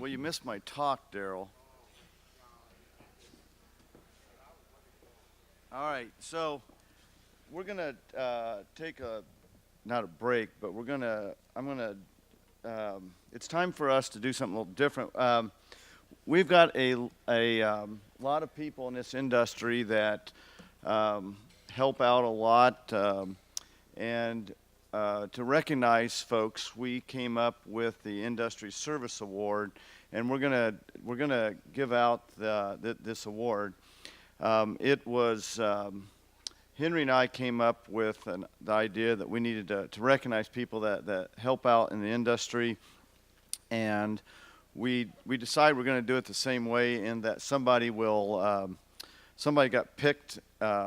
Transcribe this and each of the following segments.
Well, you missed my talk, Daryl. All right, so we're gonna take a not a break, but it's time for us to do something a little different. We've got a lot of people in this industry that help out a lot, and to recognize folks, we came up with the Industry Service Award, and we're gonna give out this award. It was Henry and I came up with the idea that we needed to recognize people that help out in the industry, and we decided we're going to do it the same way, in that somebody got picked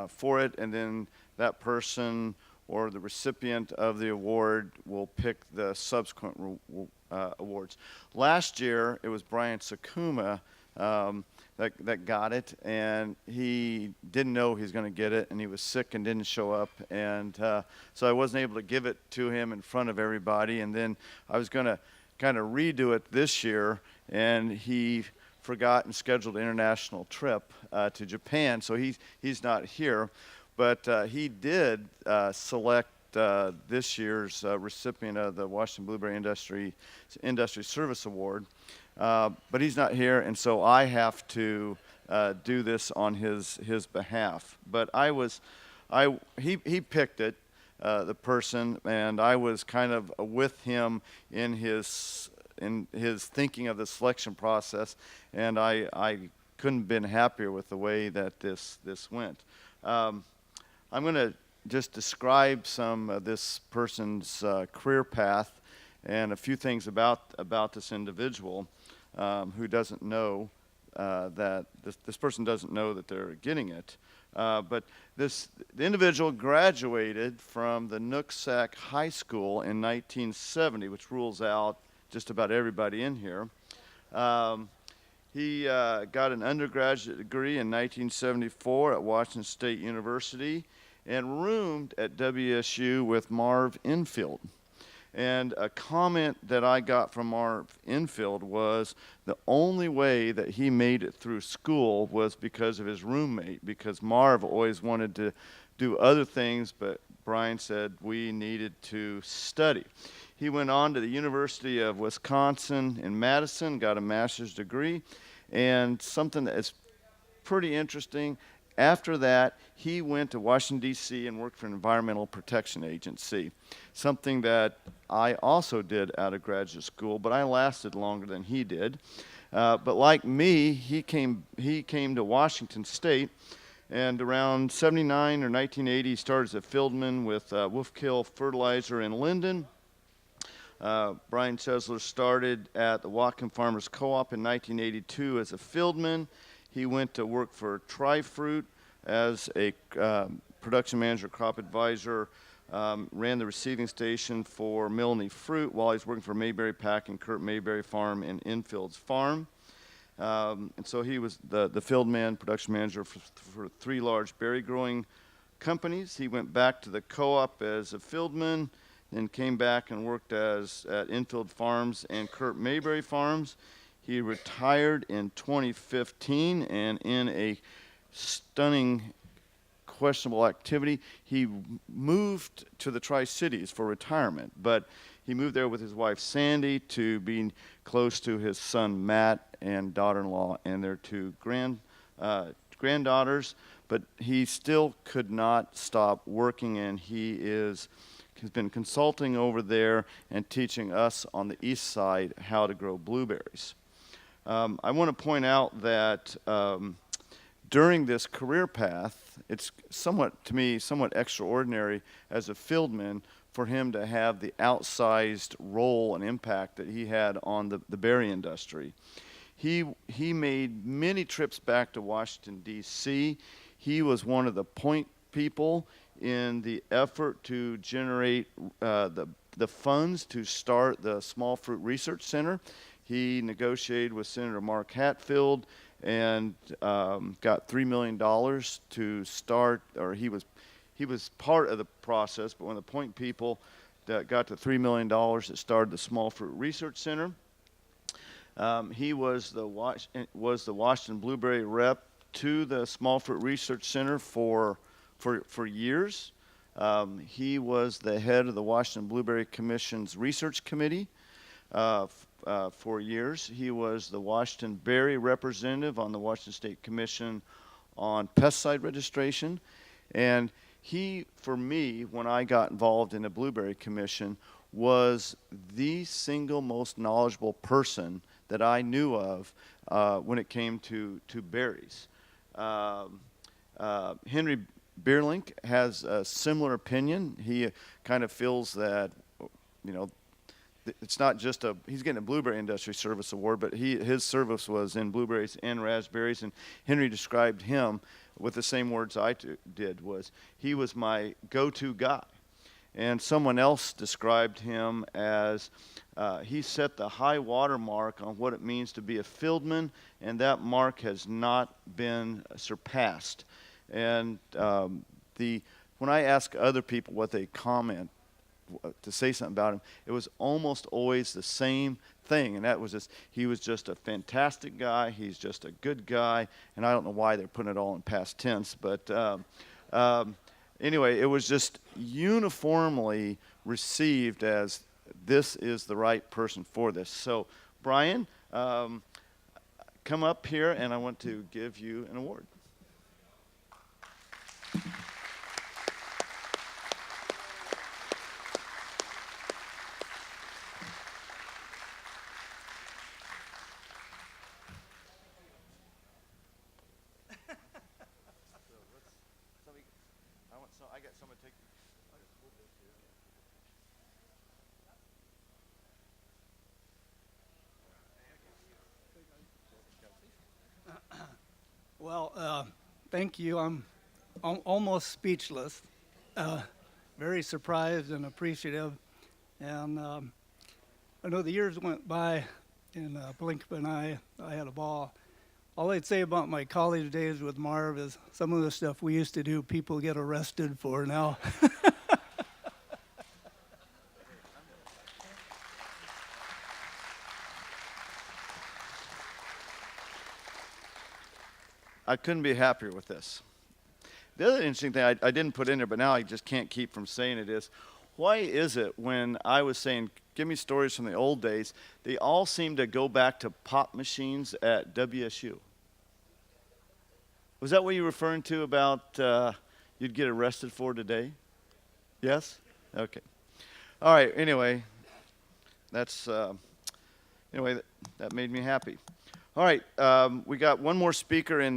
for it, and then that person or the recipient of the award will pick the subsequent awards. Last year it was Brian Sakuma that got it, and he didn't know he was going to get it, and he was sick and didn't show up, and so I wasn't able to give it to him in front of everybody. And then I was going to kind of redo it this year, and he forgot and scheduled an international trip to Japan, so he's not here. But he did select this year's recipient of the Washington Blueberry Industry Service Award. But he's not here, and so I have to do this on his behalf. But he picked it, the person, and I was kind of with him in his thinking of the selection process, and I couldn't have been happier with the way that this went. I'm going to just describe some of this person's career path and a few things about this individual. Who doesn't know that this person doesn't know that they're getting it. But the individual graduated from the Nooksack High School in 1970, which rules out just about everybody in here. He got an undergraduate degree in 1974 at Washington State University and roomed at WSU with Marv Infield. And a comment that I got from Marv Infield was the only way that he made it through school was because of his roommate, because Marv always wanted to do other things, but Brian said we needed to study. He went on to the University of Wisconsin in Madison, got a master's degree, and something that is pretty interesting, after that, he went to Washington, D.C. and worked for an Environmental Protection Agency, something that I also did out of graduate school, but I lasted longer than he did. But like me, he came to Washington State, and around 79 or 1980, he started as a fieldman with Wolfkill Fertilizer in Linden. Brian Ciesler started at the Whatcom Farmers Co-op in 1982 as a fieldman. He went to work for Tri-Fruit as a production manager, crop advisor, ran the receiving station for Milne Fruit while he was working for Mayberry Pack and Kurt Mayberry Farm and Infield's Farm. And so he was the field man, production manager for 3 large berry growing companies. He went back to the co-op as a fieldman, then came back and worked at Infield Farms and Kurt Mayberry Farms. He retired in 2015, and in a stunning, questionable activity, he moved to the Tri-Cities for retirement. But he moved there with his wife Sandy to be close to his son Matt and daughter-in-law and their 2 granddaughters. But he still could not stop working, and he's been consulting over there and teaching us on the east side how to grow blueberries. I want to point out that during this career path, it's somewhat extraordinary as a fieldman for him to have the outsized role and impact that he had on the berry industry. He made many trips back to Washington, D.C. He was one of the point people in the effort to generate the funds to start the Small Fruit Research Center. He negotiated with Senator Mark Hatfield and got $3 million to start, or he was part of the process, but when the point people that got to $3 million, it started the Small Fruit Research Center. He was the Washington Blueberry rep to the Small Fruit Research Center for years. He was the head of the Washington Blueberry Commission's Research Committee for years. He was the Washington Berry representative on the Washington State Commission on pesticide registration. And he, for me, when I got involved in the Blueberry Commission, was the single most knowledgeable person that I knew of when it came to berries. Henry Bierlink has a similar opinion. He kind of feels that, you know, it's not just he's getting a Blueberry Industry Service Award, but his service was in blueberries and raspberries, and Henry described him with the same words I did, was he was my go-to guy. And someone else described him as he set the high water mark on what it means to be a fieldman, and that mark has not been surpassed. And when I ask other people what they comment, to say something about him, it was almost always the same thing, and that was just, he was just a fantastic guy, he's just a good guy, and I don't know why they're putting it all in past tense, but anyway, it was just uniformly received as this is the right person for this. So, Brian, come up here, and I want to give you an award. I got someone take. I just hold this here. Well, thank you. I'm almost speechless. Very surprised and appreciative. And I know the years went by in blink of an eye. I had a ball. All I'd say about my college days with Marv is some of the stuff we used to do, people get arrested for now. I couldn't be happier with this. The other interesting thing I didn't put in there, but now I just can't keep from saying it, is why is it when I was saying, give me stories from the old days, they all seem to go back to pop machines at WSU? Was that what you were referring to about you'd get arrested for today? Yes? Okay. All right, anyway, that's, anyway, that made me happy. All right, we got one more speaker in